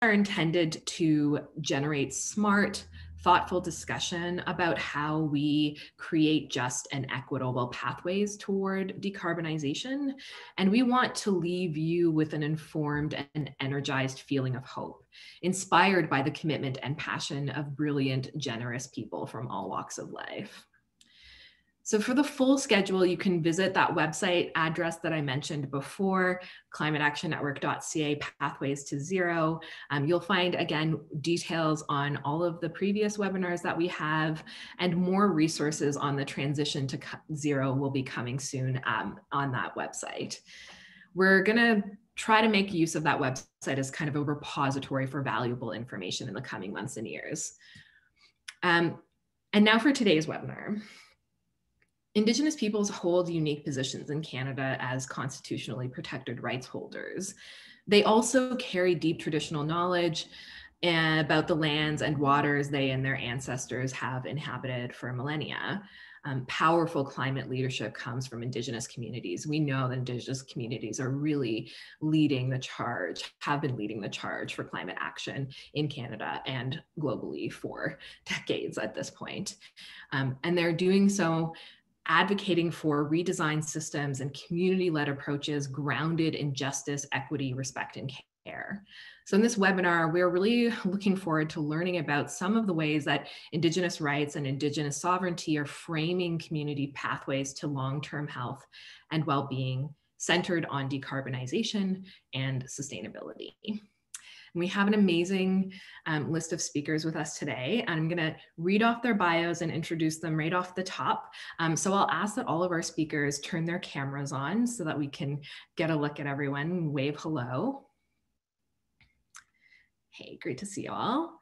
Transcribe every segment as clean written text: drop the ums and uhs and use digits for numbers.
are intended to generate smart, thoughtful discussion about how we create just and equitable pathways toward decarbonization. And we want to leave you with an informed and energized feeling of hope, inspired by the commitment and passion of brilliant, generous people from all walks of life. So for the full schedule, you can visit that website address that I mentioned before, climateactionnetwork.ca Pathways to Zero. You'll find, again, details on all of the previous webinars that we have, and more resources on the transition to zero will be coming soon on that website. We're gonna try to make use of that website as kind of a repository for valuable information in the coming months and years. And now for today's webinar. Indigenous peoples hold unique positions in Canada as constitutionally protected rights holders. They also carry deep traditional knowledge about the lands and waters they and their ancestors have inhabited for millennia. Powerful climate leadership comes from Indigenous communities. We know that Indigenous communities are really leading the charge, have been leading the charge for climate action in Canada and globally for decades at this point. And they're doing so advocating for redesigned systems and community-led approaches grounded in justice, equity, respect, and care. So in this webinar, we're really looking forward to learning about some of the ways that Indigenous rights and Indigenous sovereignty are framing community pathways to long-term health and well-being centered on decarbonization and sustainability. We have an amazing list of speakers with us today. I'm gonna read off their bios and introduce them right off the top. So I'll ask that all of our speakers turn their cameras on so that we can get a look at everyone and wave hello. Hey, great to see you all.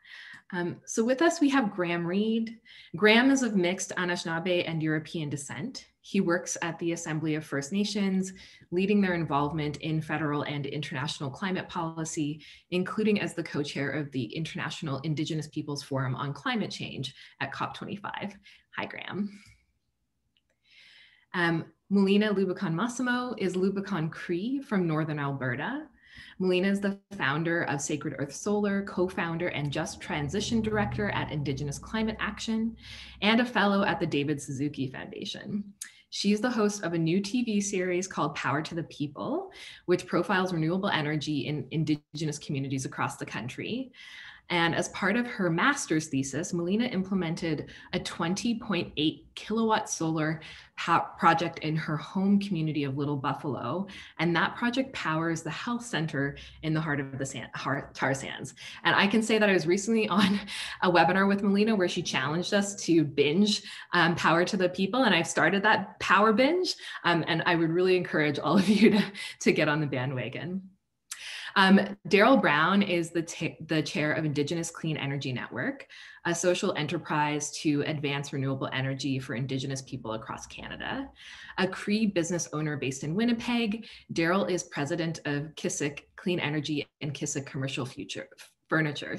So with us, we have Graham Reed. Graham is of mixed Anishinaabe and European descent. He works at the Assembly of First Nations, leading their involvement in federal and international climate policy, including as the co-chair of the International Indigenous Peoples Forum on Climate Change at COP25. Hi, Graham. Melina Lubicon Massimo is Lubicon Cree from Northern Alberta. Melina is the founder of Sacred Earth Solar, co-founder and Just Transition Director at Indigenous Climate Action, and a fellow at the David Suzuki Foundation. She's the host of a new TV series called Power to the People, which profiles renewable energy in Indigenous communities across the country. And as part of her master's thesis, Melina implemented a 20.8 kilowatt solar project in her home community of Little Buffalo. And that project powers the health center in the heart of the tar sands. And I can say that I was recently on a webinar with Melina where she challenged us to binge Power to the People. And I've started that power binge. And I would really encourage all of you to get on the bandwagon. Daryl Brown is the chair of Indigenous Clean Energy Network, a social enterprise to advance renewable energy for Indigenous people across Canada. A Cree business owner based in Winnipeg, Daryl is president of Kissick Clean Energy and Kissick Commercial Furniture.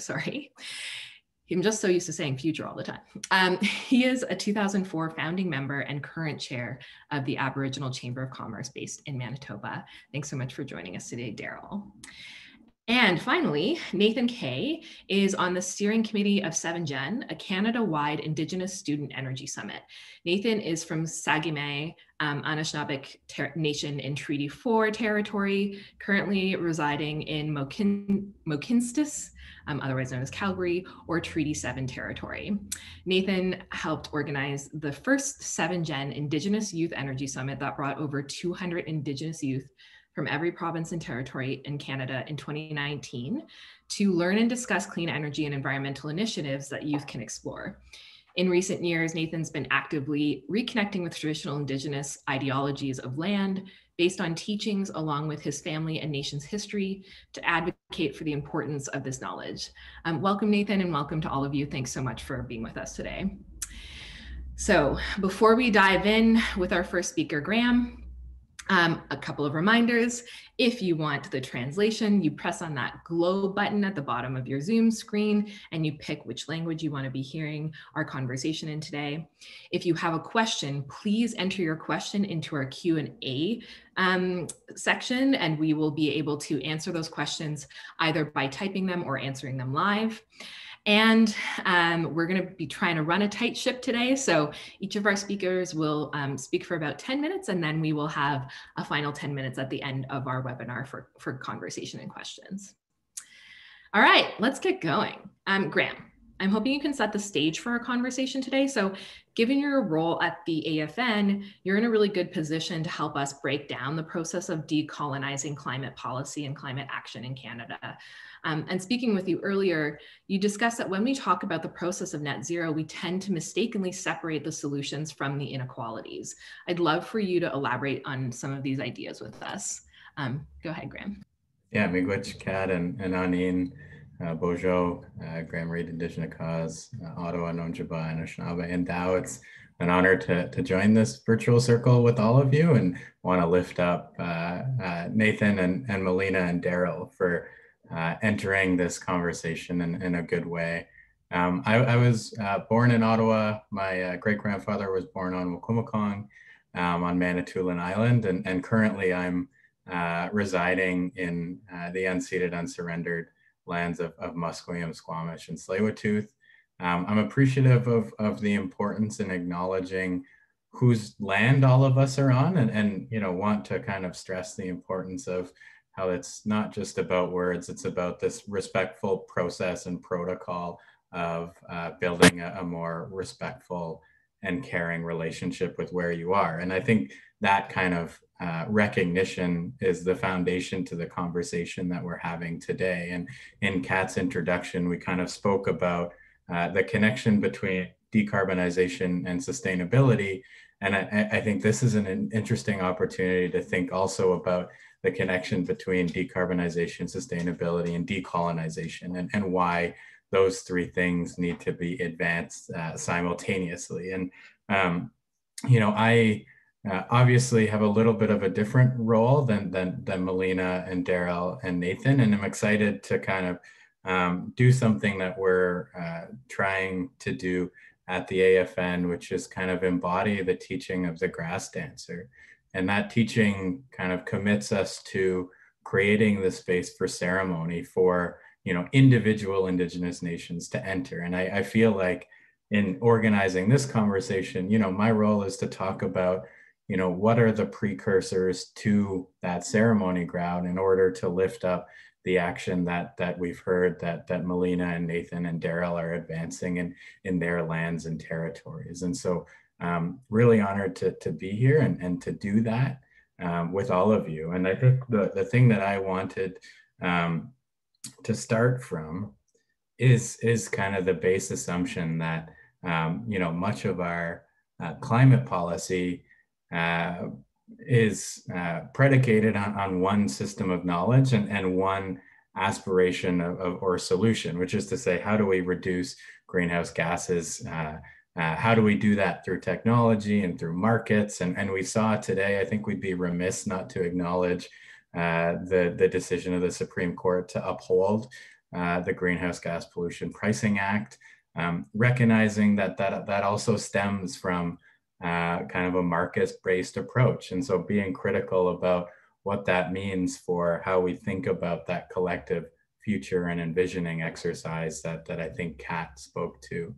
I'm just so used to saying future all the time. He is a 2004 founding member and current chair of the Aboriginal Chamber of Commerce based in Manitoba. Thanks so much for joining us today, Daryl. And finally, Nathan Kay is on the steering committee of 7Gen, a Canada-wide Indigenous Student Energy Summit. Nathan is from Saguenay, Anishinaabe Nation in Treaty 4 territory, currently residing in Mohkinstsis, otherwise known as Calgary, or Treaty 7 territory. Nathan helped organize the first 7Gen Indigenous Youth Energy Summit that brought over 200 Indigenous youth from every province and territory in Canada in 2019 to learn and discuss clean energy and environmental initiatives that youth can explore. In recent years, Nathan's been actively reconnecting with traditional Indigenous ideologies of land based on teachings along with his family and nation's history to advocate for the importance of this knowledge. Welcome, Nathan, and welcome to all of you. Thanks so much for being with us today. So before we dive in with our first speaker, Graham, a couple of reminders. If you want the translation, you press on that globe button at the bottom of your Zoom screen and you pick which language you want to be hearing our conversation in today. If you have a question, please enter your question into our Q&A section, and we will be able to answer those questions either by typing them or answering them live. And we're going to be trying to run a tight ship today. So each of our speakers will speak for about 10 minutes, and then we will have a final 10 minutes at the end of our webinar for conversation and questions. All right, let's get going. Graham, I'm hoping you can set the stage for our conversation today. So given your role at the AFN, you're in a really good position to help us break down the process of decolonizing climate policy and climate action in Canada. And speaking with you earlier, you discussed that when we talk about the process of net zero, we tend to mistakenly separate the solutions from the inequalities. I'd love for you to elaborate on some of these ideas with us. Go ahead, Graham. Yeah, miigwech Kat and Anin, Bojo, Graham Reed, Indigenous Cause, Ottawa, Nonjaba, and Anishinaabe, and Dow. It's an honor to join this virtual circle with all of you, and want to lift up Nathan and Melina and Daryl for entering this conversation in a good way. I was born in Ottawa. My great-grandfather was born on Wakumakong on Manitoulin Island, and currently I'm residing in the unceded, unsurrendered lands of Musqueam, Squamish, and Tsleil-Waututh. I'm appreciative of the importance in acknowledging whose land all of us are on, and want to kind of stress the importance of how it's not just about words, it's about this respectful process and protocol of building a more respectful and caring relationship with where you are. And I think that kind of recognition is the foundation to the conversation that we're having today. And in Kat's introduction, we kind of spoke about the connection between decarbonization and sustainability. And I think this is an interesting opportunity to think also about the connection between decarbonization, sustainability, and decolonization, and why those three things need to be advanced simultaneously. And, I obviously have a little bit of a different role than Melina and Daryl and Nathan, and I'm excited to kind of do something that we're trying to do at the AFN, which is kind of embody the teaching of the grass dancer. And that teaching kind of commits us to creating the space for ceremony for, individual Indigenous nations to enter. And I feel like in organizing this conversation, my role is to talk about, what are the precursors to that ceremony ground in order to lift up the action that we've heard that Melina and Nathan and Daryl are advancing in their lands and territories. And so really honored to be here and to do that with all of you. And I think the thing that I wanted to start from is kind of the base assumption that much of our climate policy is predicated on one system of knowledge and one aspiration or solution, which is to say, how do we reduce greenhouse gases? How do we do that through technology and through markets? And we saw today, I think we'd be remiss not to acknowledge the decision of the Supreme Court to uphold the Greenhouse Gas Pollution Pricing Act, recognizing that also stems from kind of a market-based approach. And so being critical about what that means for how we think about that collective future and envisioning exercise that I think Kat spoke to.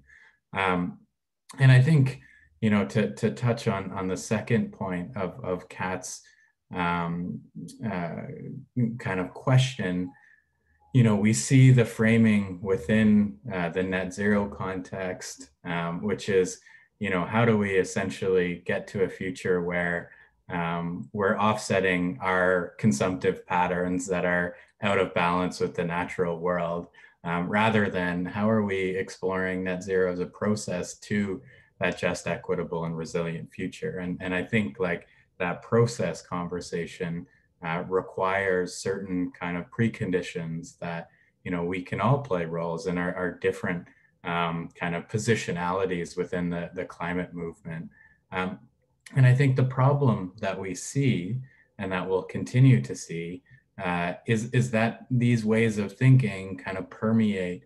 And I think, to touch on the second point of Kat's kind of question, we see the framing within the net zero context, which is, how do we essentially get to a future where we're offsetting our consumptive patterns that are out of balance with the natural world, rather than how are we exploring net zero as a process to that just, equitable, and resilient future. And I think like that process conversation requires certain kind of preconditions that, we can all play roles in our different kind of positionalities within the climate movement. And I think the problem that we see and that we'll continue to see is that these ways of thinking kind of permeate,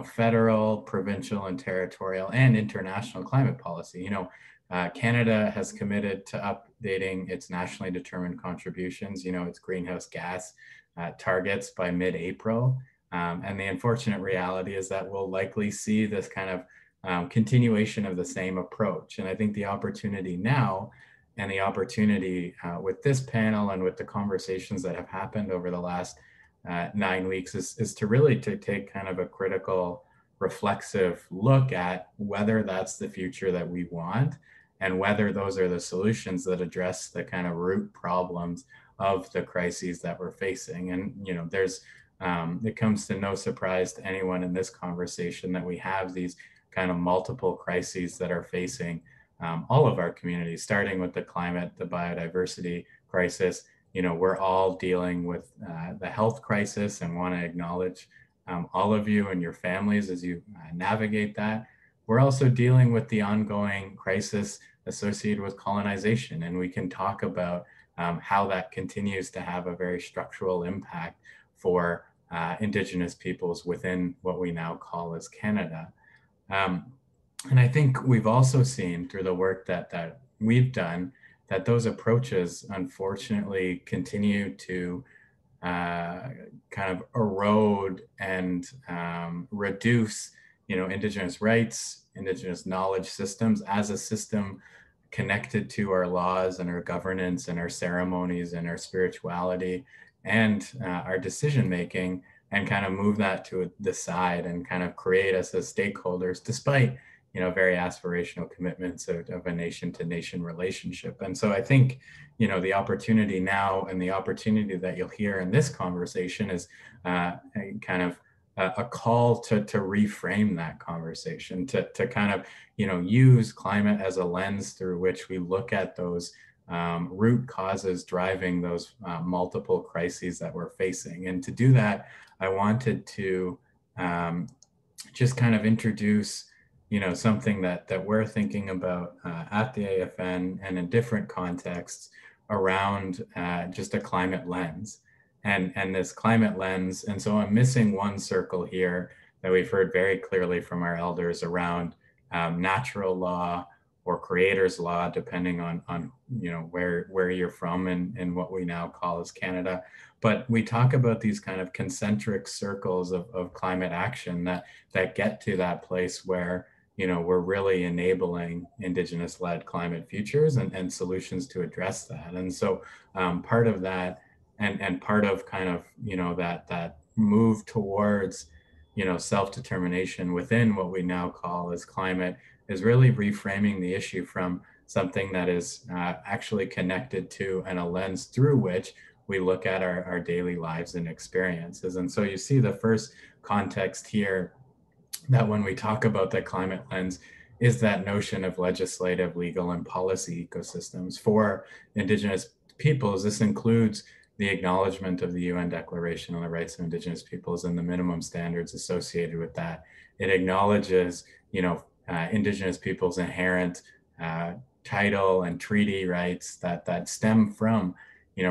federal, provincial, and territorial and international climate policy. Canada has committed to updating its nationally determined contributions, its greenhouse gas targets by mid-April. And the unfortunate reality is that we'll likely see this kind of continuation of the same approach. And I think the opportunity now and the opportunity with this panel and with the conversations that have happened over the last 9 weeks is to really take kind of a critical, reflexive look at whether that's the future that we want and whether those are the solutions that address the kind of root problems of the crises that we're facing. And, it comes to no surprise to anyone in this conversation that we have these kind of multiple crises that are facing all of our communities, starting with the climate, the biodiversity crisis. We're all dealing with the health crisis and want to acknowledge all of you and your families as you navigate that. We're also dealing with the ongoing crisis associated with colonization, and we can talk about how that continues to have a very structural impact for Indigenous peoples within what we now call as Canada. And I think we've also seen through the work that we've done that those approaches unfortunately continue to kind of erode and reduce, Indigenous rights, Indigenous knowledge systems as a system connected to our laws and our governance and our ceremonies and our spirituality and our decision making, and kind of move that to the side and kind of create us as stakeholders, despite very aspirational commitments of a nation to nation relationship. And so I think, the opportunity now and the opportunity that you'll hear in this conversation is kind of a call to reframe that conversation, to kind of, use climate as a lens through which we look at those root causes driving those multiple crises that we're facing. And to do that, I wanted to just kind of introduce something that we're thinking about at the AFN and in different contexts around just a climate lens and this climate lens. And so I'm missing one circle here that we've heard very clearly from our elders around natural law or creator's law, depending on where you're from and what we now call as Canada. But we talk about these kind of concentric circles of climate action that get to that place where we're really enabling Indigenous-led climate futures and solutions to address that. And so part of that and part of kind of, that move towards, self-determination within what we now call as climate is really reframing the issue from something that is actually connected to and a lens through which we look at our daily lives and experiences. And so you see the first context here that when we talk about the climate lens is that notion of legislative, legal, and policy ecosystems for Indigenous peoples. This includes the acknowledgement of the UN Declaration on the Rights of Indigenous Peoples and the minimum standards associated with that. It acknowledges, Indigenous peoples' inherent title and treaty rights that stem from,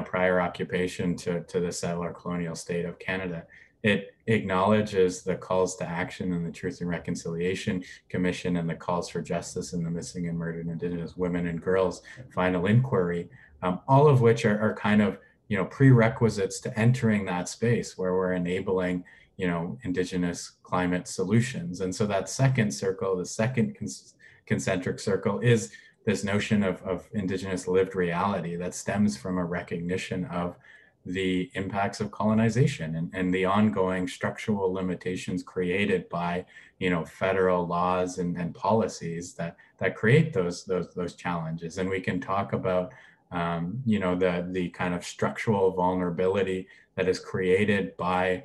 prior occupation to the settler colonial state of Canada. It acknowledges the calls to action in the Truth and Reconciliation Commission and the calls for justice in the missing and murdered Indigenous women and girls final inquiry, all of which are kind of, prerequisites to entering that space where we're enabling, Indigenous climate solutions. And so that second circle, the second concentric circle, is this notion of Indigenous lived reality that stems from a recognition of the impacts of colonization and the ongoing structural limitations created by, federal laws and policies that create those challenges. And we can talk about, the kind of structural vulnerability that is created by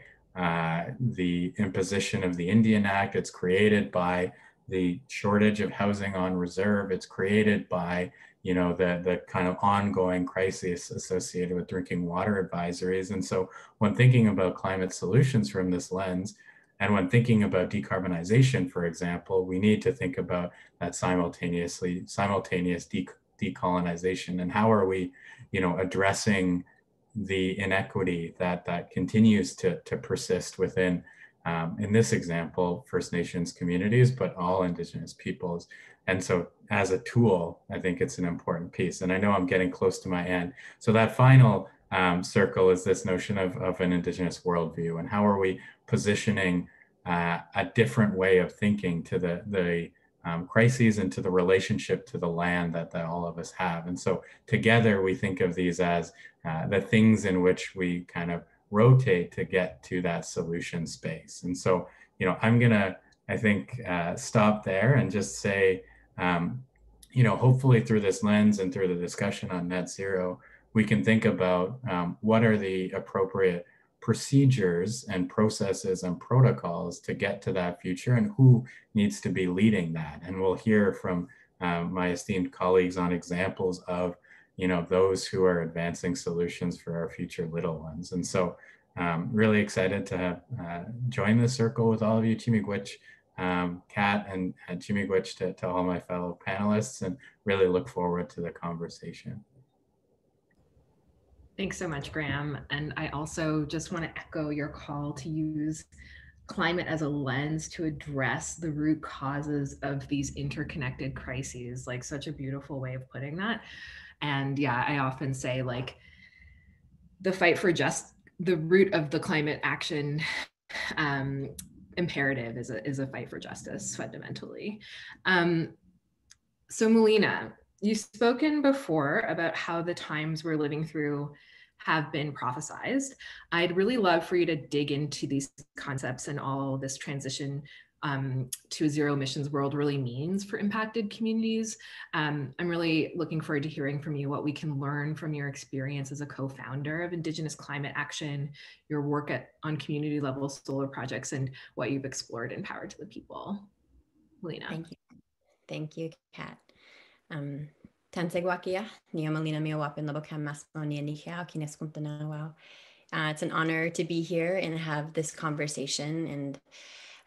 the imposition of the Indian Act. It's created by the shortage of housing on reserve. It's created by, the kind of ongoing crisis associated with drinking water advisories. And so when thinking about climate solutions from this lens, and when thinking about decarbonization, for example, we need to think about that simultaneous decolonization and how are we, addressing the inequity that continues to persist within in this example, First Nations communities, but all Indigenous peoples. And so as a tool, I think it's an important piece. And I know I'm getting close to my end. So that final circle is this notion of an Indigenous worldview, and how are we positioning a different way of thinking to the crises and to the relationship to the land that all of us have. And so together we think of these as the things in which we kind of rotate to get to that solution space. And so, I'm gonna, I think, stop there and just say, hopefully through this lens and through the discussion on net zero, we can think about what are the appropriate procedures and processes and protocols to get to that future, and who needs to be leading that. And we'll hear from my esteemed colleagues on examples of those who are advancing solutions for our future little ones. And so really excited to have joined the circle with all of you. Chimigwich, Kat, and Chimigwich to all my fellow panelists, and really look forward to the conversation. Thanks so much, Graham. And I also just want to echo your call to use climate as a lens to address the root causes of these interconnected crises, like such a beautiful way of putting that. And yeah, I often say, like, the fight for the root of the climate action imperative is a fight for justice fundamentally. So Melina, you've spoken before about how the times we're living through have been prophesized. I'd really love for you to dig into these concepts and all this transition to a zero emissions world really means for impacted communities. I'm really looking forward to hearing from you what we can learn from your experience as a co-founder of Indigenous Climate Action, your work on community level solar projects, and what you've explored in Power to the People. Melina. Thank you. Thank you, Kat. Tansegwakia, Melina Miawapin Labokam Masoni and Kines. It's an honor to be here and have this conversation. And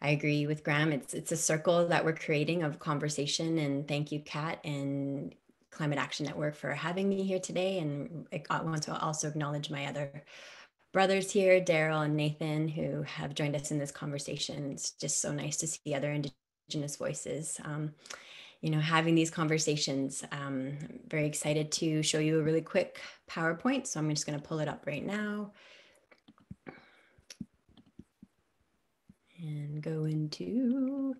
I agree with Graham. It's a circle that we're creating of conversation. And thank you, Kat and Climate Action Network, for having me here today. And I want to also acknowledge my other brothers here, Daryl and Nathan, who have joined us in this conversation. It's just so nice to see other Indigenous voices. Having these conversations. I'm very excited to show you a really quick PowerPoint. So I'm just going to pull it up right now and go into,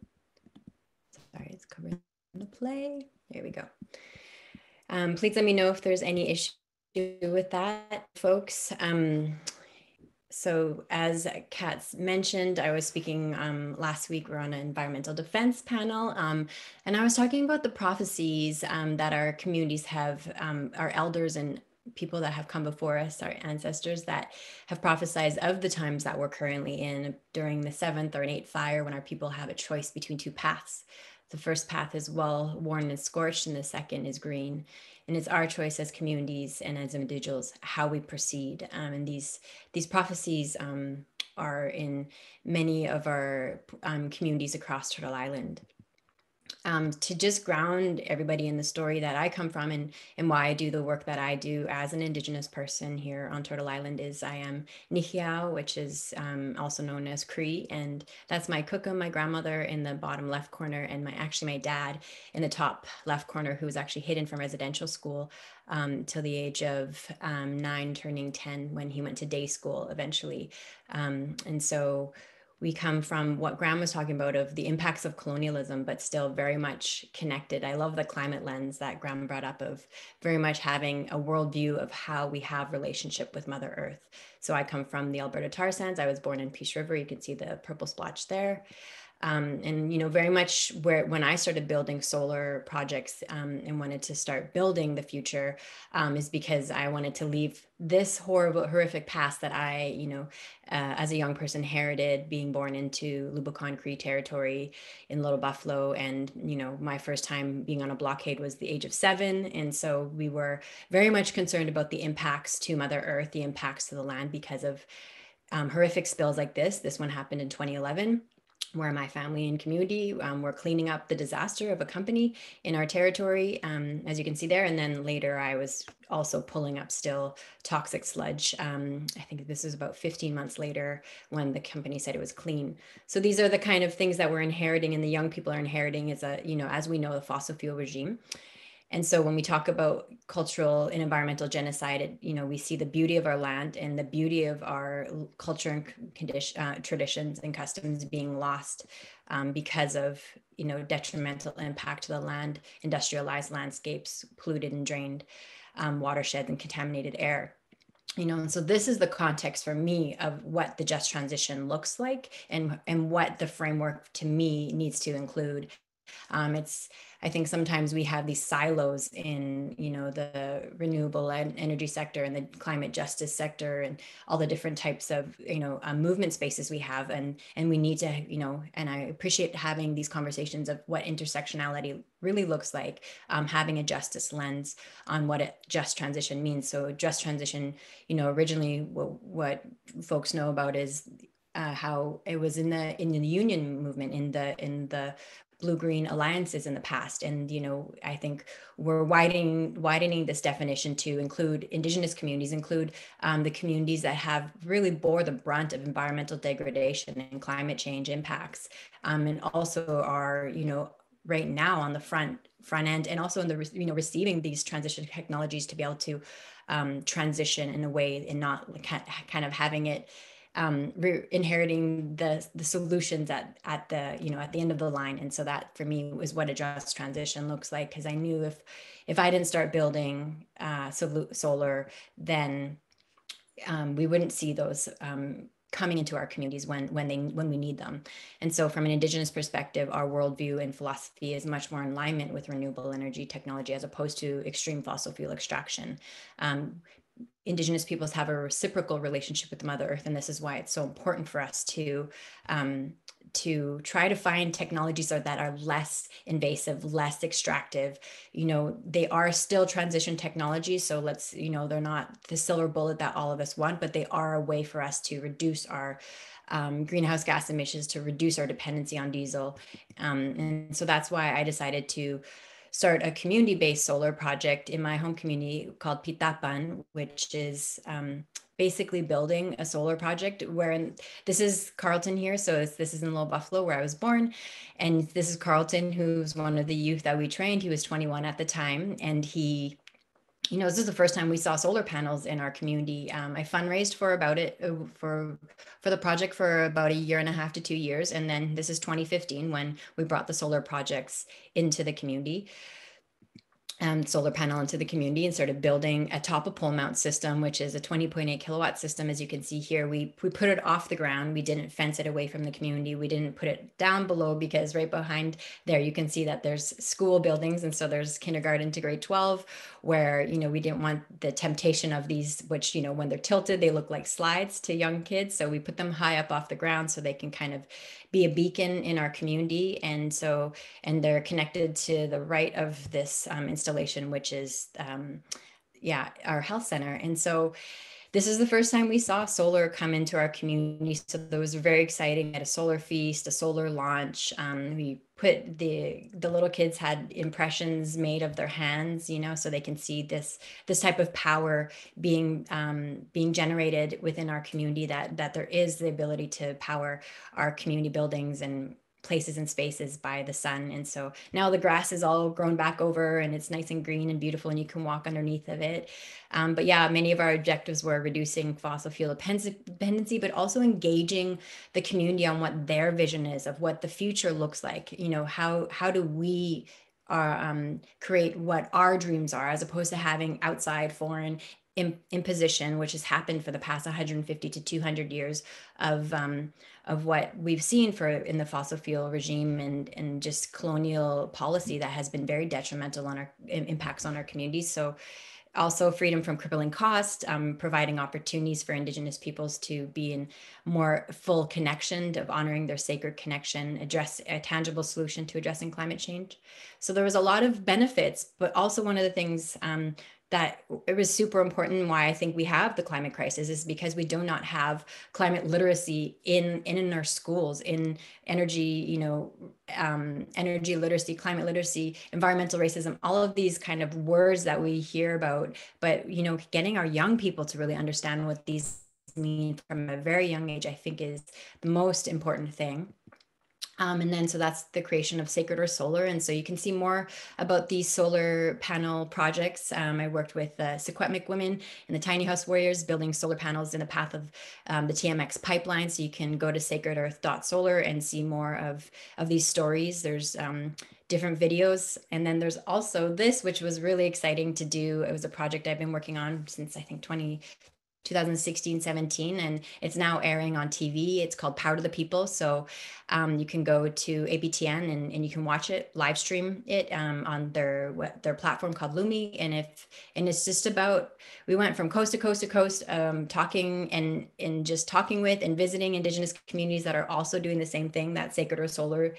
sorry, it's covering the play. There we go. Please let me know if there's any issue with that, folks. So as Kat mentioned, I was speaking last week, we're on an environmental defense panel, and I was talking about the prophecies that our communities have, our elders and people that have come before us, our ancestors that have prophesied of the times that we're currently in during the 7th or 8th fire, when our people have a choice between two paths. The first path is well worn and scorched, and the second is green. And it's our choice as communities and as individuals how we proceed. And these prophecies are in many of our communities across Turtle Island. To just ground everybody in the story that I come from and why I do the work that I do as an Indigenous person here on Turtle Island is I am Nihiao, which is also known as Cree, and that's my kukum, my grandmother, in the bottom left corner, and my dad in the top left corner, who was actually hidden from residential school till the age of 9, turning 10, when he went to day school eventually. And so we come from what Graham was talking about of the impacts of colonialism, but still very much connected. I love the climate lens that Graham brought up of very much having a worldview of how we have relationship with Mother Earth. So I come from the Alberta tar sands. I was born in Peace River. You can see the purple splotch there. And very much when I started building solar projects and wanted to start building the future is because I wanted to leave this horrific past that I, as a young person inherited, being born into Lubicon Cree territory in Little Buffalo. And, my first time being on a blockade was the age of 7. And so we were very much concerned about the impacts to Mother Earth, the impacts to the land because of horrific spills like this. This one happened in 2011. where my family and community were cleaning up the disaster of a company in our territory, as you can see there. And then later I was also pulling up still toxic sludge. I think this is about 15 months later when the company said it was clean. So these are the kind of things that we're inheriting and the young people are inheriting as as we know, the fossil fuel regime. And so when we talk about cultural and environmental genocide, we see the beauty of our land and the beauty of our culture and traditions and customs being lost because of, detrimental impact to the land, industrialized landscapes, polluted and drained watersheds and contaminated air. And so this is the context for me of what the just transition looks like and what the framework to me needs to include. I think sometimes we have these silos in, the renewable energy sector and the climate justice sector and all the different types of, movement spaces we have. And we need to, and I appreciate having these conversations of what intersectionality really looks like, having a justice lens on what a just transition means. So just transition, originally what folks know about is how it was in the union movement, in the blue-green alliances in the past. And, I think we're widening this definition to include Indigenous communities, include the communities that have really bore the brunt of environmental degradation and climate change impacts, and also are, right now on the front end, and also in the, receiving these transition technologies to be able to transition in a way and not kind of having it inheriting the solutions at the at the end of the line. And so that for me was what a just transition looks like, because I knew if I didn't start building solar, then we wouldn't see those coming into our communities when we need them. And so from an Indigenous perspective, our worldview and philosophy is much more in alignment with renewable energy technology as opposed to extreme fossil fuel extraction. Indigenous peoples have a reciprocal relationship with Mother Earth, and this is why it's so important for us to try to find technologies that are less invasive, less extractive. They are still transition technologies, so let's, they're not the silver bullet that all of us want, but they are a way for us to reduce our greenhouse gas emissions, to reduce our dependency on diesel. And so that's why I decided to start a community-based solar project in my home community called Pitapan, which is basically building a solar project this is Carlton here. So this is in Little Buffalo where I was born. And this is Carlton, who's one of the youth that we trained. He was 21 at the time. And he, this is the first time we saw solar panels in our community. I fundraised for the project for about 1.5 to 2 years. And then this is 2015 when we brought the solar projects into the community. Solar panel into the community and started building a top of pole mount system, which is a 20.8 kilowatt system. As you can see here, we put it off the ground. We didn't fence it away from the community. We didn't put it down below, because right behind there, you can see that there's school buildings. And so there's kindergarten to grade 12, where, we didn't want the temptation of these, which, when they're tilted, they look like slides to young kids. So we put them high up off the ground so they can kind of be a beacon in our community. And they're connected to the right of this installation, which is, our health center. And so this is the first time we saw solar come into our community. So that was very exciting. At a solar feast, a solar launch. We put the little kids had impressions made of their hands, so they can see this type of power being generated within our community, that there is the ability to power our community buildings and places and spaces by the sun. And so now the grass is all grown back over and it's nice and green and beautiful and you can walk underneath of it. But yeah, many of our objectives were reducing fossil fuel dependency, but also engaging the community on what their vision is of what the future looks like. How do we create what our dreams are, as opposed to having outside foreign imposition, which has happened for the past 150 to 200 years of what we've seen in the fossil fuel regime and just colonial policy that has been very detrimental on our impacts on our communities. So also freedom from crippling cost, providing opportunities for Indigenous peoples to be in more full connection, of honoring their sacred connection, address a tangible solution to addressing climate change. So there was a lot of benefits, but also one of the things that it was super important. Why I think we have the climate crisis is because we do not have climate literacy in our schools, in energy, energy literacy, climate literacy, environmental racism, all of these kind of words that we hear about. But, getting our young people to really understand what these mean from a very young age, I think is the most important thing. And then, so that's the creation of Sacred Earth Solar. And so you can see more about these solar panel projects. I worked with the Secwepemc women and the Tiny House Warriors building solar panels in the path of the TMX pipeline. So you can go to sacredearth.solar and see more of these stories. There's different videos. And then there's also this, which was really exciting to do. It was a project I've been working on since I think 2016, 17, and it's now airing on TV. It's called Power to the People. So you can go to APTN and you can watch it, live stream it on their platform called Lumi. And it's just about, we went from coast to coast to coast, talking and just talking with and visiting Indigenous communities that are also doing the same thing that Sacred Earth Solar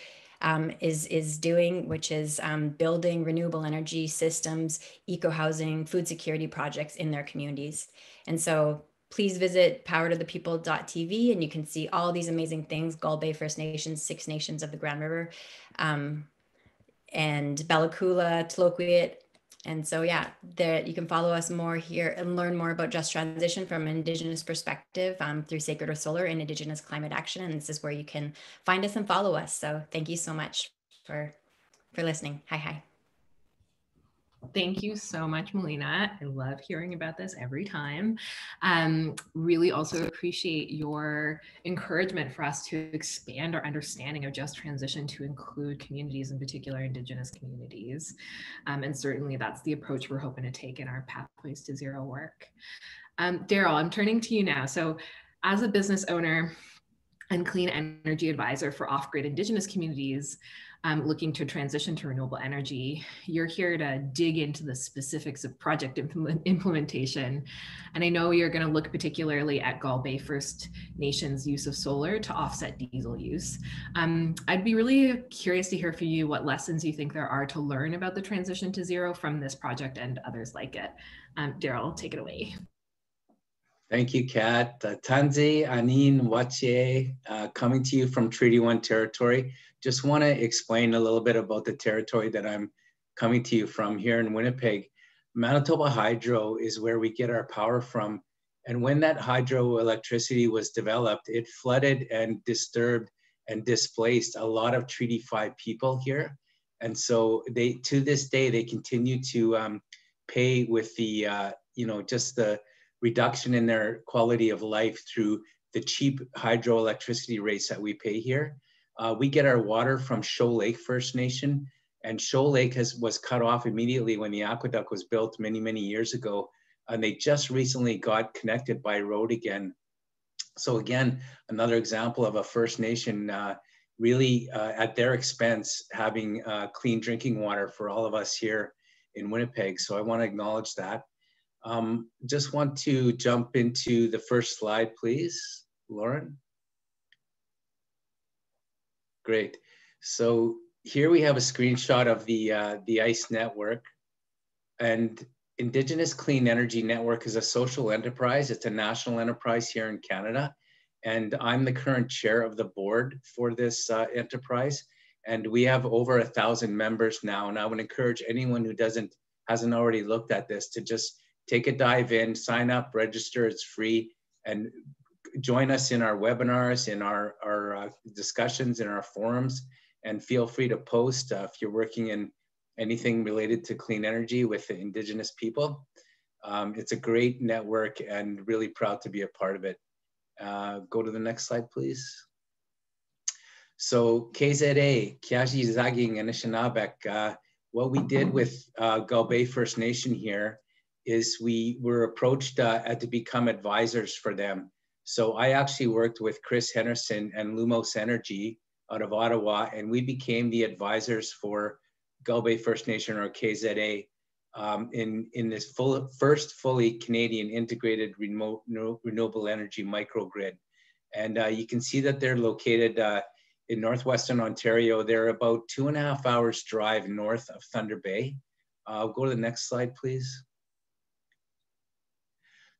is doing, which is building renewable energy systems, eco-housing, food security projects in their communities. And so please visit powertothepeople.tv and you can see all these amazing things, Gull Bay First Nations, 6 nations of the Grand River, and Bellacoola, Tloquit. And so, yeah, you can follow us more here and learn more about just transition from an Indigenous perspective through Sacred Earth Solar and Indigenous Climate Action. And this is where you can find us and follow us. So thank you so much for listening. Hi. Thank you so much, Melina. I love hearing about this every time. Really also appreciate your encouragement for us to expand our understanding of just transition to include communities, in particular Indigenous communities. And certainly that's the approach we're hoping to take in our Pathways to Zero work. Daryl, I'm turning to you now. So as a business owner and clean energy advisor for off-grid Indigenous communities, looking to transition to renewable energy, you're here to dig into the specifics of project implementation. And I know you're going to look particularly at Gull Bay First Nations use of solar to offset diesel use. I'd be really curious to hear from you what lessons you think there are to learn about the transition to zero from this project and others like it. Daryl, take it away. Thank you, Kat. Tanzi, Anin, Wache, coming to you from Treaty 1 territory. Just want to explain a little bit about the territory that I'm coming to you from here in Winnipeg. Manitoba Hydro is where we get our power from. And when that hydroelectricity was developed, it flooded and disturbed and displaced a lot of Treaty 5 people here. And so they, to this day, they continue to pay with the, just the reduction in their quality of life through the cheap hydroelectricity rates that we pay here. We get our water from Shoal Lake First Nation, and Shoal Lake was cut off immediately when the aqueduct was built many, many years ago. And they just recently got connected by road again. So again, another example of a First Nation really at their expense having clean drinking water for all of us here in Winnipeg. So I want to acknowledge that. Just want to jump into the first slide, please, Lauren. Great. So here we have a screenshot of the ICE network. And Indigenous Clean Energy Network is a social enterprise. It's a national enterprise here in Canada. And I'm the current chair of the board for this enterprise. And we have over 1,000 members now. And I would encourage anyone who hasn't already looked at this to just take a dive in, sign up, register, it's free, and join us in our webinars, in our discussions, in our forums, and feel free to post if you're working in anything related to clean energy with the Indigenous people. It's a great network and really proud to be a part of it. Go to the next slide, please. So KZA, Kiaji Zaging Anishinabek, what we did with Gull Bay First Nation here is we were approached to become advisors for them. So I actually worked with Chris Henderson and Lumos Energy out of Ottawa, and we became the advisors for Gull Bay First Nation, or KZA, in this first fully Canadian integrated renewable energy microgrid. And you can see that they're located in Northwestern Ontario. They're about 2.5 hours drive north of Thunder Bay. Go to the next slide, please.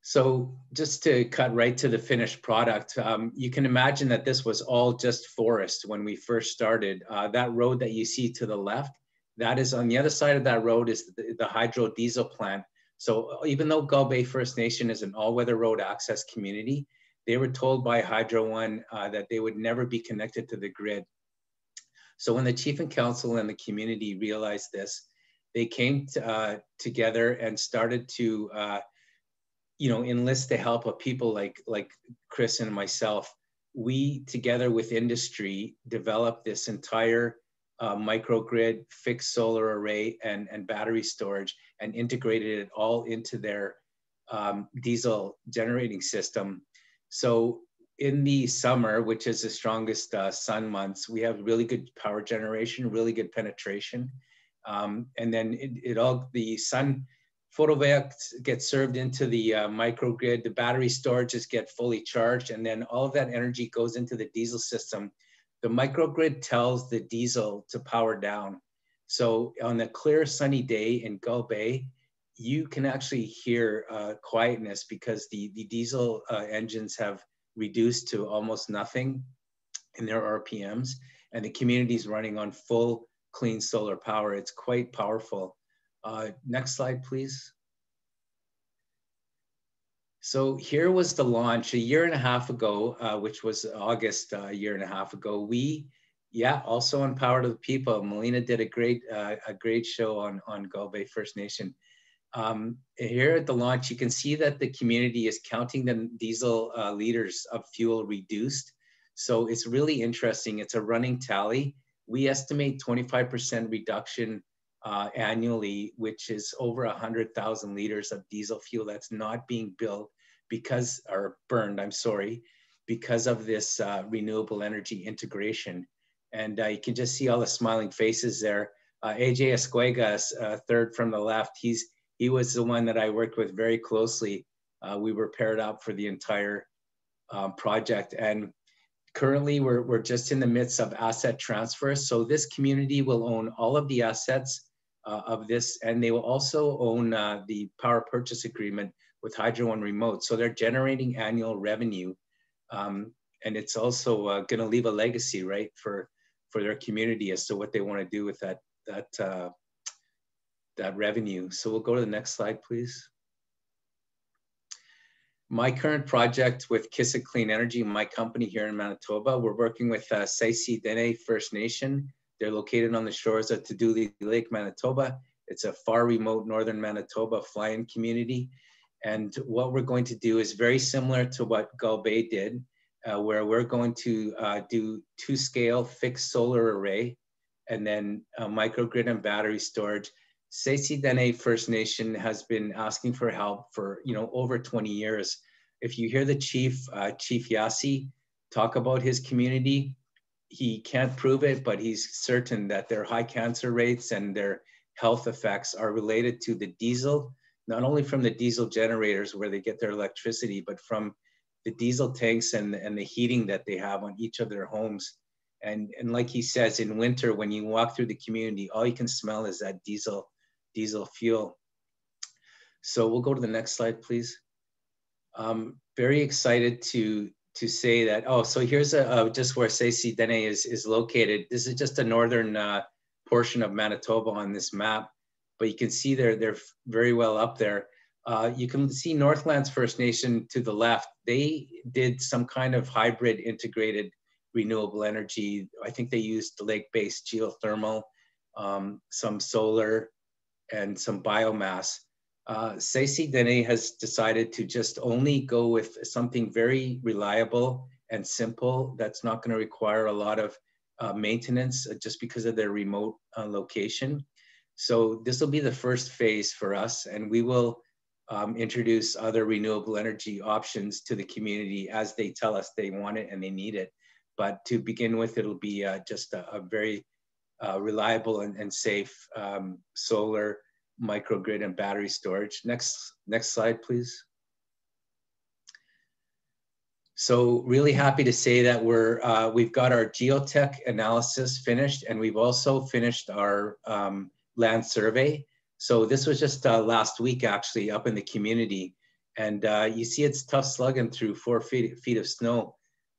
So just to cut right to the finished product, you can imagine that this was all just forest when we first started. That road that you see to the left, that is on the other side of that road is the hydro diesel plant. So even though Gull Bay First Nation is an all-weather road access community, they were told by Hydro One that they would never be connected to the grid. So when the chief and council and the community realized this, they came together and started to enlist the help of people like Chris and myself. We, together with industry, developed this entire microgrid, fixed solar array, and battery storage, and integrated it all into their diesel generating system. So in the summer, which is the strongest sun months, we have really good power generation, really good penetration. And then the sun photovoltaics get served into the microgrid, the battery storages get fully charged, and then all of that energy goes into the diesel system. The microgrid tells the diesel to power down. So on a clear sunny day in Gull Bay, you can actually hear quietness because the diesel engines have reduced to almost nothing in their RPMs, and the community is running on full clean solar power. It's quite powerful. Next slide, please. So here was the launch a year and a half ago, which was August a year and a half ago. We, also on Power to the People. Melina did a great show on Gull Bay First Nation. Here at the launch, you can see that the community is counting the diesel liters of fuel reduced. So it's really interesting. It's a running tally. We estimate 25% reduction annually, which is over 100,000 liters of diesel fuel that's not being burned because of this renewable energy integration. And you can just see all the smiling faces there. AJ Escuegas, third from the left, he was the one that I worked with very closely. We were paired up for the entire project. And currently we're just in the midst of asset transfer. So this community will own all of the assets of this, and they will also own the power purchase agreement with Hydro One Remote. So they're generating annual revenue. And it's also going to leave a legacy, right, for their community as to what they want to do with that revenue. So we'll go to the next slide, please. My current project with Kissick Clean Energy, my company here in Manitoba, we're working with Saisi Dene First Nation. They're located on the shores of Tuduli Lake, Manitoba. It's a far remote northern Manitoba fly-in community. And what we're going to do is very similar to what Gull Bay did, where we're going to do 2-scale fixed solar array and then microgrid and battery storage. Saisi Dene First Nation has been asking for help for over 20 years. If you hear the chief, Chief Yasi, talk about his community, he can't prove it, but he's certain that their high cancer rates and their health effects are related to the diesel, not only from the diesel generators where they get their electricity, but from the diesel tanks and the heating that they have on each of their homes. And like he says, in winter, when you walk through the community, all you can smell is that diesel fuel. So we'll go to the next slide, please. Very excited to say that, so here's just where Saisi Dene is located. This is just a northern portion of Manitoba on this map, but you can see they're very well up there. You can see Northlands First Nation to the left. They did some kind of hybrid integrated renewable energy. I think they used lake-based geothermal, some solar, and some biomass. Saisi Dene has decided to just only go with something very reliable and simple that's not going to require a lot of maintenance just because of their remote location. So this will be the first phase for us, and we will introduce other renewable energy options to the community as they tell us they want it and they need it. But to begin with, it'll be just a very reliable and safe solar, microgrid, and battery storage. Next slide, please. So really happy to say that we've got our geotech analysis finished, and we've also finished our land survey. So this was just last week, actually, up in the community. And you see it's tough slugging through 4 feet of snow,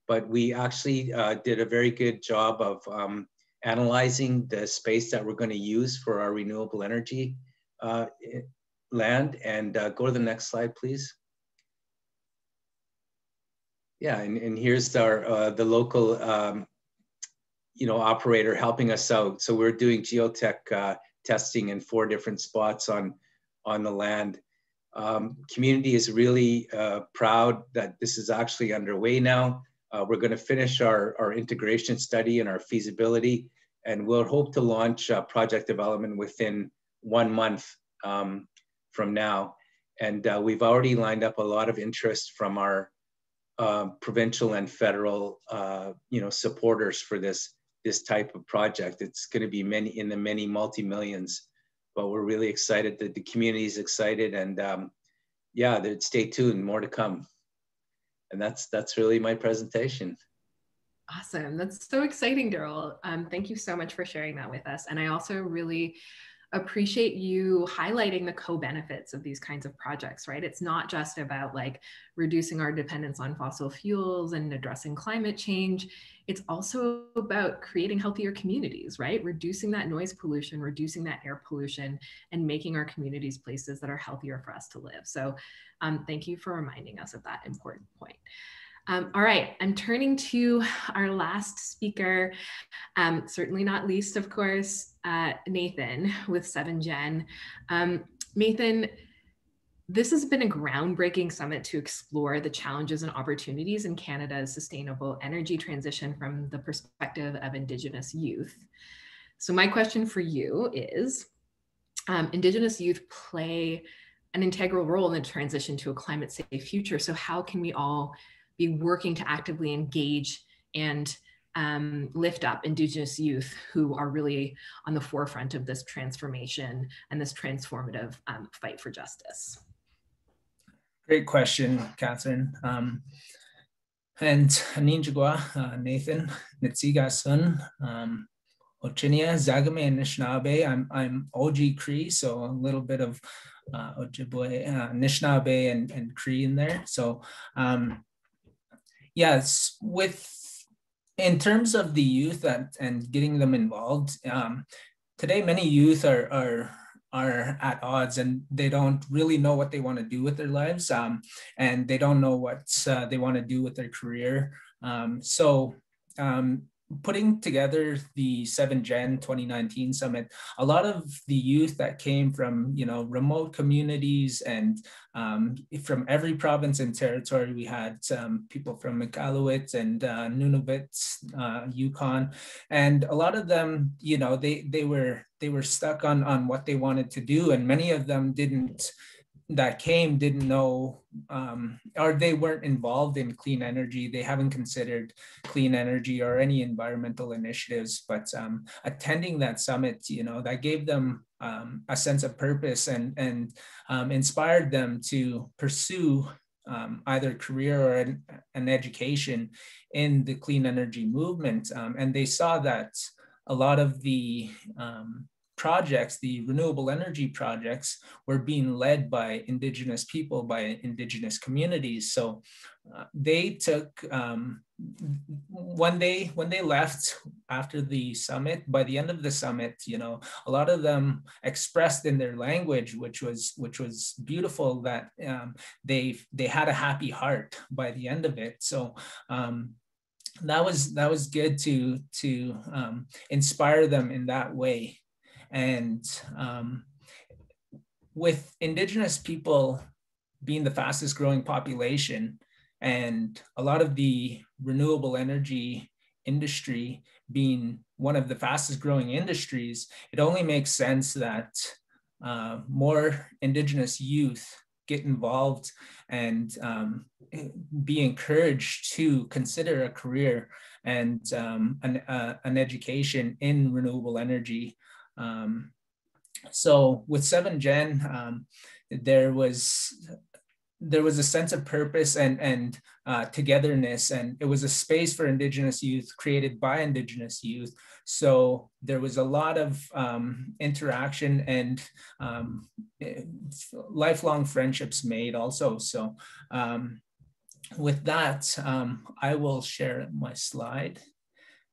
but we actually did a very good job of analyzing the space that we're going to use for our renewable energy land. And go to the next slide, please. Yeah, and here's our the local operator helping us out. So we're doing geotech testing in 4 different spots on the land. Community is really proud that this is actually underway now. We're going to finish our integration study and our feasibility, and we'll hope to launch project development within 1 month from now. And we've already lined up a lot of interest from our provincial and federal supporters for this type of project. It's going to be many multi-millions, but we're really excited that the community is excited, and yeah, stay tuned, more to come. And that's really my presentation. Awesome. That's so exciting, Daryl. Thank you so much for sharing that with us. And I also really appreciate you highlighting the co-benefits of these kinds of projects, right? It's not just about like reducing our dependence on fossil fuels and addressing climate change. It's also about creating healthier communities, right? Reducing that noise pollution, reducing that air pollution, and making our communities places that are healthier for us to live. So thank you for reminding us of that important point. All right, I'm turning to our last speaker, certainly not least, of course, Nathan with 7Gen. Nathan, this has been a groundbreaking summit to explore the challenges and opportunities in Canada's sustainable energy transition from the perspective of Indigenous youth. So my question for you is, Indigenous youth play an integral role in the transition to a climate-safe future. So how can we all be working to actively engage and lift up Indigenous youth who are really on the forefront of this transformation and this transformative fight for justice? Great question, Catherine. And Aninjagwa, Nathan, Nitsiga Sun, Ochinia, Zagame, and Anishinaabe. I'm OG Cree, so a little bit of Ojibwe, Anishinaabe, and Cree in there. So yes, in terms of the youth and getting them involved, today many youth are at odds, and they don't really know what they want to do with their lives, and they don't know what they want to do with their career. Putting together the 7Gen 2019 summit, a lot of the youth that came from remote communities and from every province and territory, we had people from Iqaluit and Nunavut, Yukon, and a lot of them, they were stuck on what they wanted to do, and many of them didn't know, or they weren't involved in clean energy. They haven't considered clean energy or any environmental initiatives, but attending that summit, that gave them a sense of purpose and inspired them to pursue either career or an education in the clean energy movement. And they saw that a lot of the projects, the renewable energy projects, were being led by Indigenous people, by Indigenous communities. So they took, when they left after the summit, by the end of the summit, a lot of them expressed in their language, which was beautiful, that they had a happy heart by the end of it. So that was good to inspire them in that way. And with Indigenous people being the fastest growing population and a lot of the renewable energy industry being one of the fastest growing industries, it only makes sense that more Indigenous youth get involved and be encouraged to consider a career and an education in renewable energy. So with 7Gen, there was there was a sense of purpose and togetherness, and it was a space for Indigenous youth created by Indigenous youth. So there was a lot of interaction and lifelong friendships made also. So with that, I will share my slide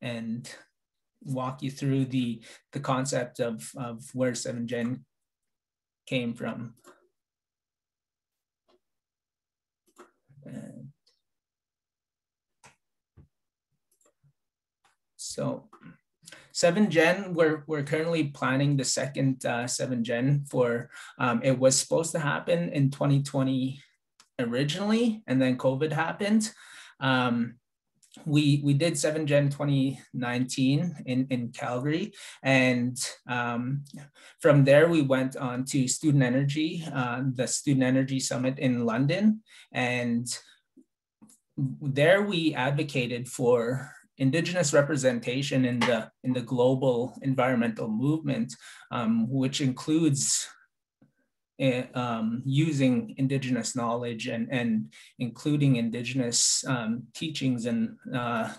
and walk you through the concept of where 7Gen came from. So 7Gen, we're currently planning the second 7Gen for, it was supposed to happen in 2020 originally, and then COVID happened. We did 7Gen 2019 in Calgary, and from there we went on to Student Energy, the Student Energy Summit in London, and there we advocated for Indigenous representation in the global environmental movement, which includes using Indigenous knowledge and including Indigenous teachings and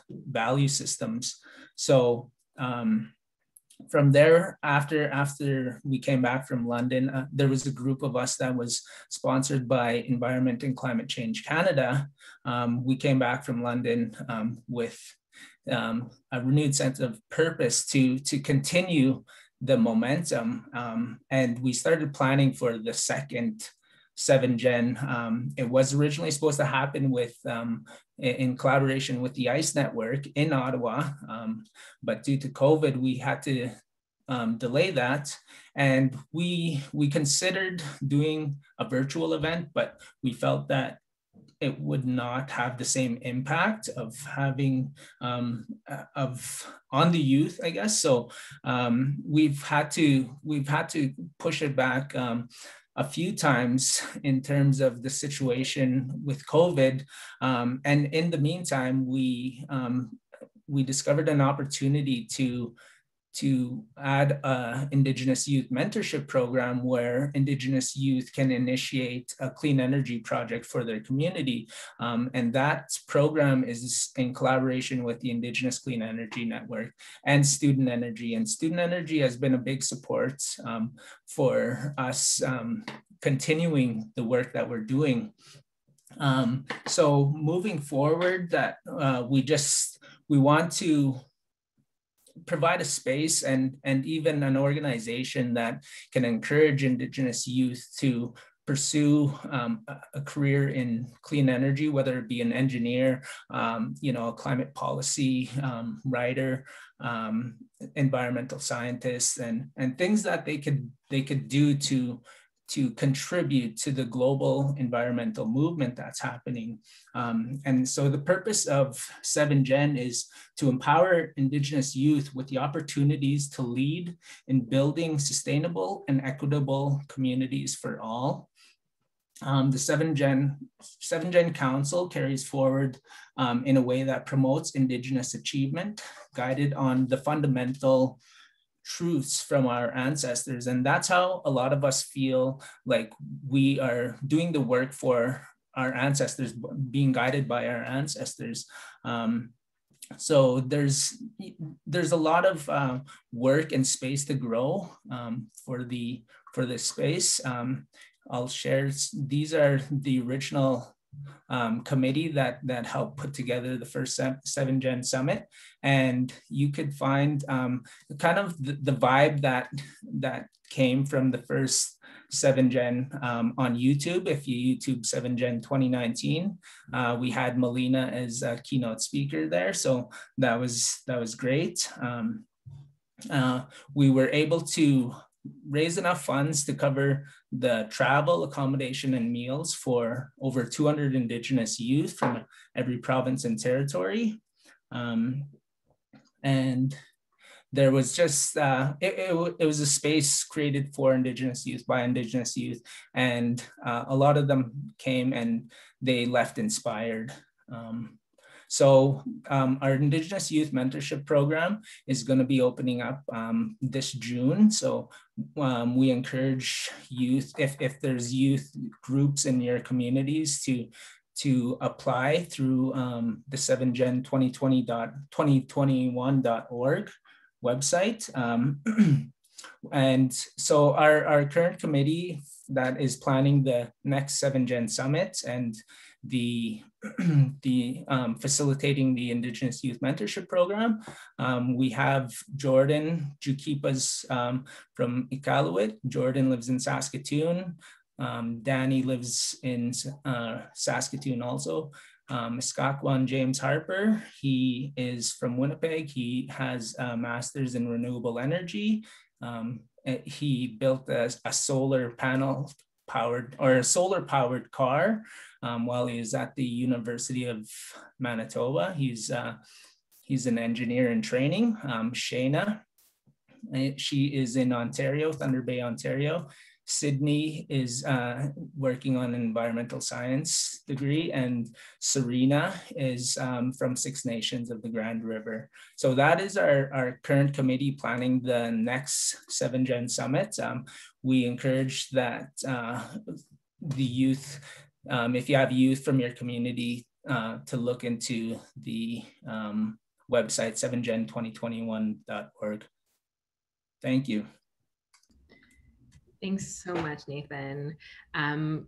value systems. So from there, after we came back from London, there was a group of us that was sponsored by Environment and Climate Change Canada. We came back from London with a renewed sense of purpose to continue the momentum, and we started planning for the second 7Gen. It was originally supposed to happen with in collaboration with the ICE network in Ottawa, but due to COVID, we had to delay that, and we considered doing a virtual event, but we felt that it would not have the same impact of having on the youth, I guess. So we've had to push it back a few times in terms of the situation with COVID, and in the meantime, we discovered an opportunity to add an Indigenous youth mentorship program where Indigenous youth can initiate a clean energy project for their community. And that program is in collaboration with the Indigenous Clean Energy Network and Student Energy. And Student Energy has been a big support for us continuing the work that we're doing. So moving forward, that we want to provide a space and even an organization that can encourage Indigenous youth to pursue a career in clean energy, whether it be an engineer, a climate policy writer, environmental scientist, and things that they could do to contribute to the global environmental movement that's happening. And so the purpose of 7Gen is to empower Indigenous youth with the opportunities to lead in building sustainable and equitable communities for all. The 7Gen Council carries forward in a way that promotes Indigenous achievement, guided on the fundamental truths from our ancestors. And that's how a lot of us feel like we are doing the work for our ancestors, being guided by our ancestors. So there's a lot of work and space to grow for this space. I'll share, these are the original committee that helped put together the first 7Gen Summit, and you could find kind of the vibe that came from the first 7Gen on YouTube. If you YouTube 7Gen 2019, we had Melina as a keynote speaker there, so that was great. We were able to raise enough funds to cover the travel, accommodation, and meals for over 200 Indigenous youth from every province and territory. And there was just, it was a space created for Indigenous youth by Indigenous youth. And a lot of them came and they left inspired. So our Indigenous Youth Mentorship Program is going to be opening up this June. So we encourage youth, if there's youth groups in your communities, to apply through the 7gen 2021.org website. And so our current committee that is planning the next 7gen Summit and the facilitating the Indigenous Youth Mentorship Program, we have Jordan Jukipas from Iqaluit. Jordan lives in Saskatoon. Danny lives in Saskatoon also. Saskatchewan James Harper, he is from Winnipeg. He has a master's in renewable energy. He built a solar panel powered or a solar powered car while he was at the University of Manitoba. He's an engineer in training. Shayna, she is in Ontario, Thunder Bay, Ontario. Sydney is working on an environmental science degree, and Serena is from Six Nations of the Grand River. So that is our current committee planning the next 7gen Summit. We encourage that the youth, if you have youth from your community, to look into the website 7gen2021.org. Thank you. Thanks so much, Nathan.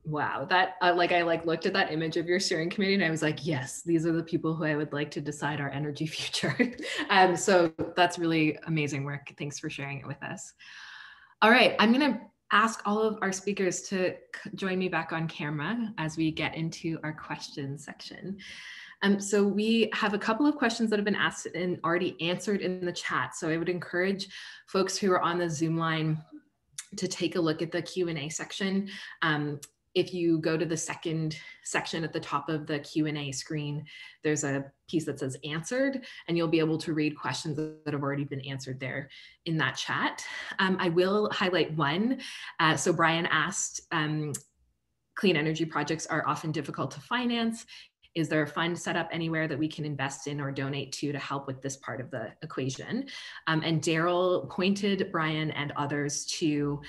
Wow, that I looked at that image of your steering committee and I was like, yes, these are the people who I would like to decide our energy future. So that's really amazing work. Thanks for sharing it with us. All right, I'm gonna ask all of our speakers to join me back on camera as we get into our questions section. So we have a couple of questions that have been asked and already answered in the chat. So I would encourage folks who are on the Zoom line to take a look at the Q&A section. If you go to the second section at the top of the Q&A screen, there's a piece that says answered, and you'll be able to read questions that have already been answered there in that chat. I will highlight one. So Brian asked, clean energy projects are often difficult to finance. Is there a fund set up anywhere that we can invest in or donate to help with this part of the equation? And Daryl pointed Brian and others to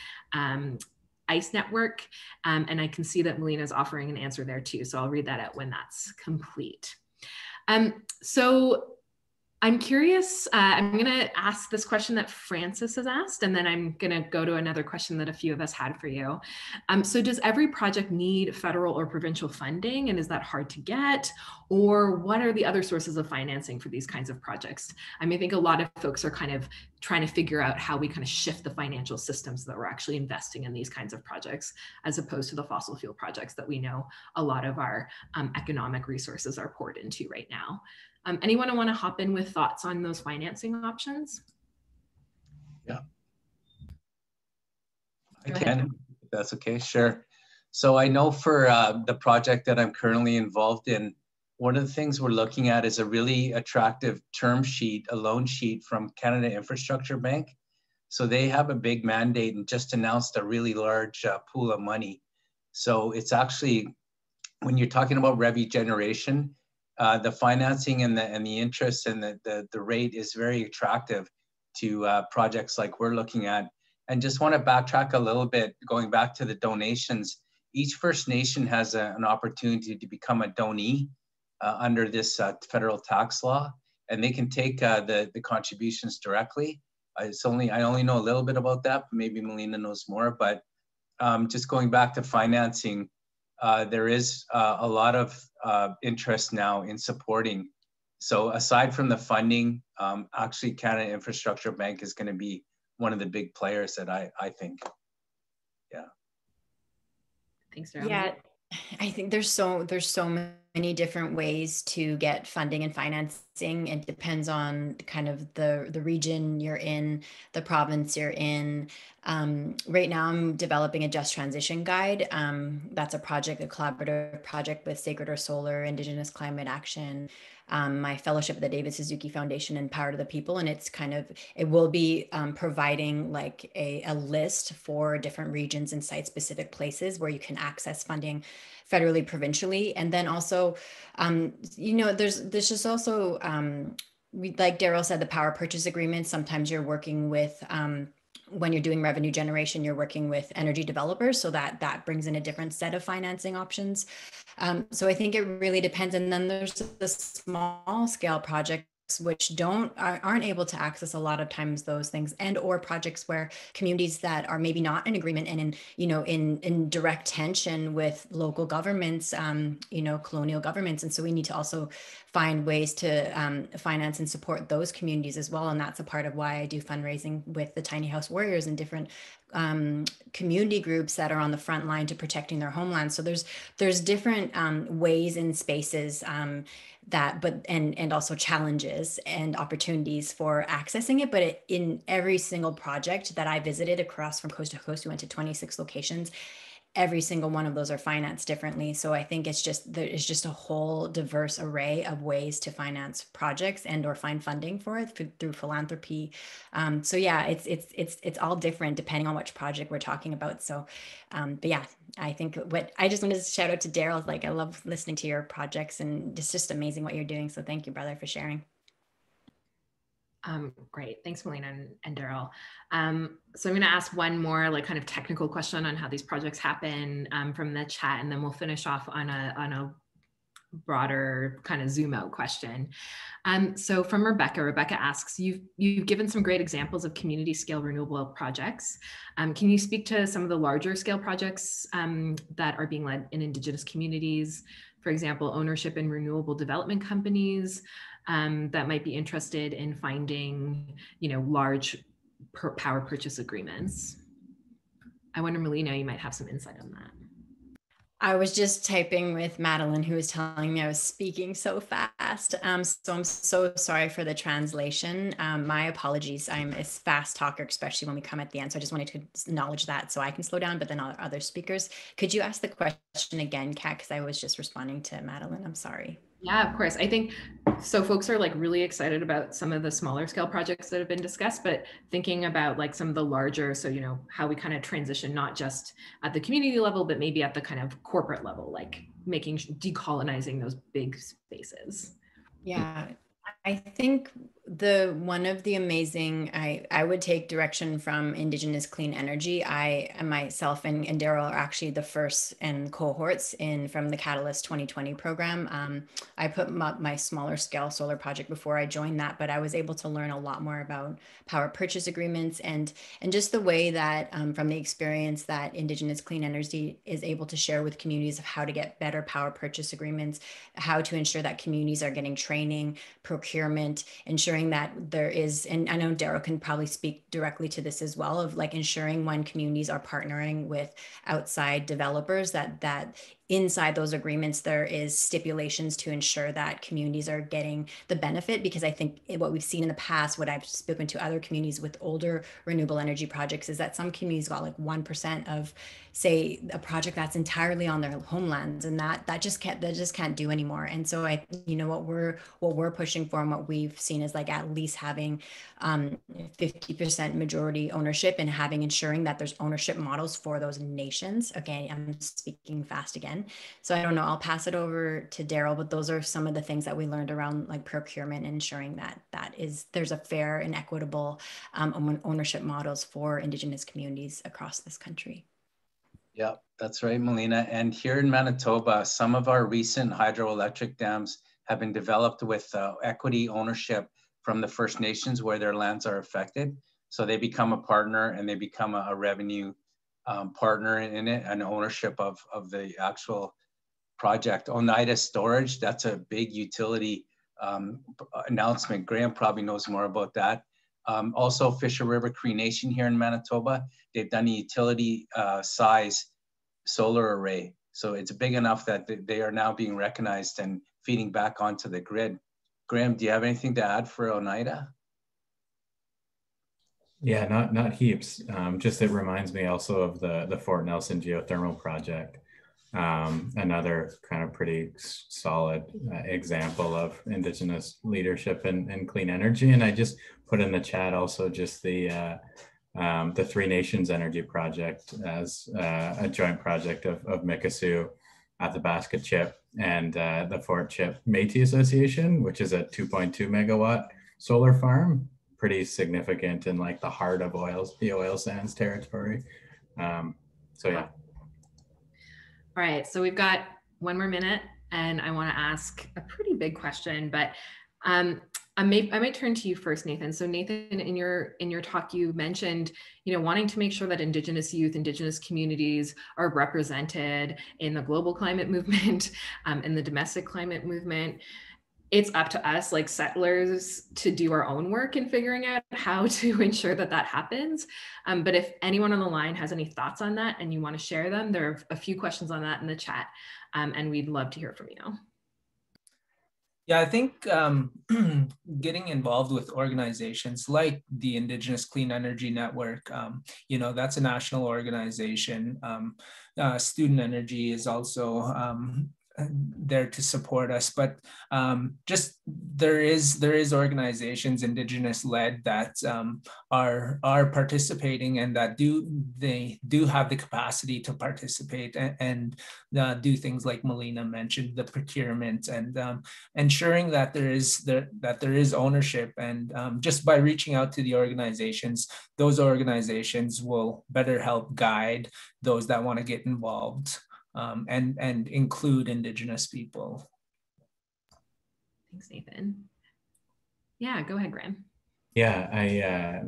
ICE Network, and I can see that Melina is offering an answer there too, so I'll read that out when that's complete. So I'm curious, I'm gonna ask this question that Francis has asked, and then I'm gonna go to another question that a few of us had for you. So does every project need federal or provincial funding, and is that hard to get? Or what are the other sources of financing for these kinds of projects? I mean, I think a lot of folks are kind of trying to figure out how we kind of shift the financial systems so that we're actually investing in these kinds of projects, as opposed to the fossil fuel projects that we know a lot of our economic resources are poured into right now. Anyone want to hop in with thoughts on those financing options? Yeah, I can, if that's okay, sure. So I know for the project that I'm currently involved in, one of the things we're looking at is a really attractive term sheet, a loan sheet from Canada Infrastructure Bank. So they have a big mandate and just announced a really large pool of money. So it's actually, when you're talking about regeneration, the financing and the interest and the rate is very attractive to projects like we're looking at. And just want to backtrack a little bit, going back to the donations. Each First Nation has an opportunity to become a donee under this federal tax law, and they can take the contributions directly. I only know a little bit about that, but maybe Melina knows more. But just going back to financing, there is a lot of interest now in supporting. So aside from the funding, actually Canada Infrastructure Bank is going to be one of the big players that I think. Yeah. Thanks, Daryl. Yeah, I think there's so many different ways to get funding and financing. It depends on kind of the region you're in, the province you're in. Right now I'm developing a Just Transition Guide. That's a project, a collaborative project with Sacred Earth Solar, Indigenous Climate Action, my fellowship at the David Suzuki Foundation and Power to the People. And it will be providing like a list for different regions and site specific places where you can access funding federally, provincially. And then also, there's just also, like Daryl said, the power purchase agreement. Sometimes you're working with, when you're doing revenue generation, you're working with energy developers, so that brings in a different set of financing options. So I think it really depends. And then there's the small scale projects which aren't able to access a lot of times those things, and or projects where communities that are maybe not in agreement and in direct tension with local governments, colonial governments. And so we need to also find ways to finance and support those communities as well. And that's a part of why I do fundraising with the Tiny House Warriors and different community groups that are on the front line to protecting their homeland. So there's different ways and spaces and also challenges and opportunities for accessing it. But in every single project that I visited across from coast to coast, we went to 26 locations. Every single one of those are financed differently. So I think there is just a whole diverse array of ways to finance projects and or find funding for it through philanthropy. So yeah, it's all different depending on which project we're talking about. So, but yeah, I think I just wanted to shout out to Daryl. Like, I love listening to your projects, and it's just amazing what you're doing. So thank you, brother, for sharing. Great. Thanks, Melina and Daryl. So I'm going to ask one more like kind of technical question on how these projects happen from the chat, and then we'll finish off on a broader kind of zoom out question. So from Rebecca asks, you've given some great examples of community scale renewable projects. Can you speak to some of the larger scale projects that are being led in Indigenous communities? For example, ownership in renewable development companies that might be interested in finding, large power purchase agreements. I wonder, Melina, you might have some insight on that. I was just typing with Madeline, who was telling me I was speaking so fast. So I'm so sorry for the translation. My apologies. I'm a fast talker, especially when we come at the end. So I just wanted to acknowledge that so I can slow down, but then other speakers. Could you ask the question again, Kat? Because I was just responding to Madeline. I'm sorry. Yeah, of course. I think so. Folks are like really excited about some of the smaller scale projects that have been discussed, but thinking about like some of the larger, so, how we kind of transition, not just at the community level, but maybe at the kind of corporate level, like decolonizing those big spaces. Yeah, I think one of the amazing, I would take direction from Indigenous clean energy. I myself and Daryl are actually the first in cohorts from the Catalyst 2020 program. I put up my smaller scale solar project before I joined that, but I was able to learn a lot more about power purchase agreements and just the way that from the experience that Indigenous clean energy is able to share with communities of how to get better power purchase agreements, how to ensure that communities are getting training, procurement, ensuring that there is, and I know Daryl can probably speak directly to this as well, of like ensuring when communities are partnering with outside developers that inside those agreements, there is stipulations to ensure that communities are getting the benefit. Because I think what we've seen in the past, what I've spoken to other communities with older renewable energy projects, is that some communities got like 1% of, say, a project that's entirely on their homelands, and that just can't do anymore. And so what we're pushing for and what we've seen is like at least having 50% majority ownership and ensuring that there's ownership models for those nations. Okay, I'm speaking fast again. So I don't know, I'll pass it over to Daryl, but those are some of the things that we learned around like procurement and ensuring that there's a fair and equitable ownership models for Indigenous communities across this country. Yeah, that's right, Melina. And here in Manitoba, some of our recent hydroelectric dams have been developed with equity ownership from the First Nations where their lands are affected. So they become a partner and they become a revenue partner in it, and ownership of the actual project. Oneida Storage, that's a big utility announcement. Graham probably knows more about that. Also Fisher River Cree Nation here in Manitoba, they've done a utility size solar array. So it's big enough that they are now being recognized and feeding back onto the grid. Graham, do you have anything to add for Oneida? Yeah, not heaps. Just it reminds me also of the Fort Nelson geothermal project. another kind of pretty solid example of Indigenous leadership in clean energy. And I just put in the chat also just the Three Nations Energy Project as a joint project of Mikisew, Athabasca Chip, and the Fort Chip Métis Association, which is a 2.2 megawatt solar farm, pretty significant in like the heart of the oil sands territory. So yeah. All right, so we've got one more minute, and I want to ask a pretty big question, but I might turn to you first, Nathan. So Nathan, in your talk, you mentioned, wanting to make sure that Indigenous youth, Indigenous communities are represented in the global climate movement, in the domestic climate movement. It's up to us, like settlers, to do our own work in figuring out how to ensure that that happens. But if anyone on the line has any thoughts on that and you want to share them, there are a few questions on that in the chat, and we'd love to hear from you. Yeah, I think getting involved with organizations like the Indigenous Clean Energy Network, that's a national organization. Student Energy is also there to support us, but just there is organizations Indigenous led that are participating, and that they do have the capacity to participate and do things like Melina mentioned, the procurement, and ensuring that there is ownership. And just by reaching out to the organizations, those organizations will better help guide those that want to get involved. And include Indigenous people. Thanks, Nathan. Yeah, go ahead, Graham. Yeah, I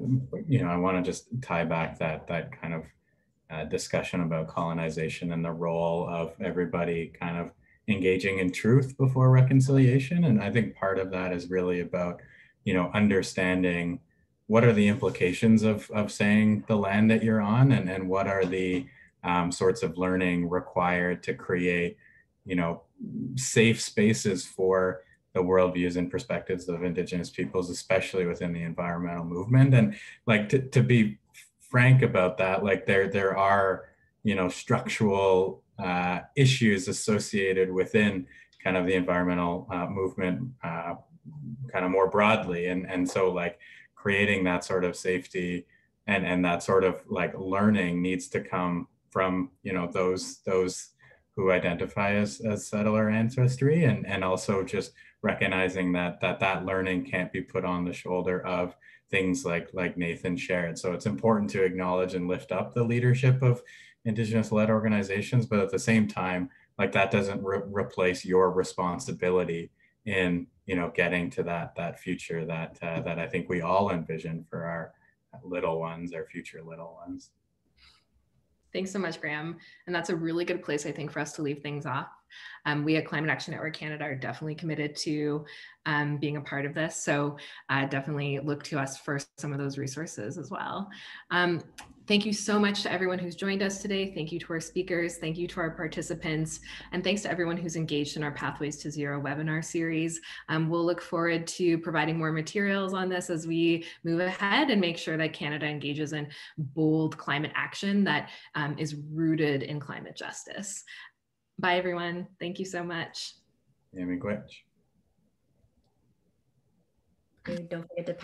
want to just tie back that kind of discussion about colonization and the role of everybody kind of engaging in truth before reconciliation. And I think part of that is really about, understanding what are the implications of saying the land that you're on, and what are the sorts of learning required to create, safe spaces for the worldviews and perspectives of Indigenous peoples, especially within the environmental movement. And like to be frank about that, like there are, structural issues associated within kind of the environmental movement, kind of more broadly. And so like creating that sort of safety and that sort of like learning needs to come from, those who identify as settler ancestry, and also just recognizing that learning can't be put on the shoulder of things like Nathan shared. So it's important to acknowledge and lift up the leadership of Indigenous-led organizations, but at the same time, like that doesn't replace your responsibility in getting to that future that I think we all envision for our little ones, our future little ones. Thanks so much, Graham. And that's a really good place, I think, for us to leave things off. We at Climate Action Network Canada are definitely committed to being a part of this. So definitely look to us for some of those resources as well. Thank you so much to everyone who's joined us today. Thank you to our speakers. Thank you to our participants. And thanks to everyone who's engaged in our Pathways to Zero webinar series. We'll look forward to providing more materials on this as we move ahead and make sure that Canada engages in bold climate action that is rooted in climate justice. Bye, everyone. Thank you so much. Don't forget to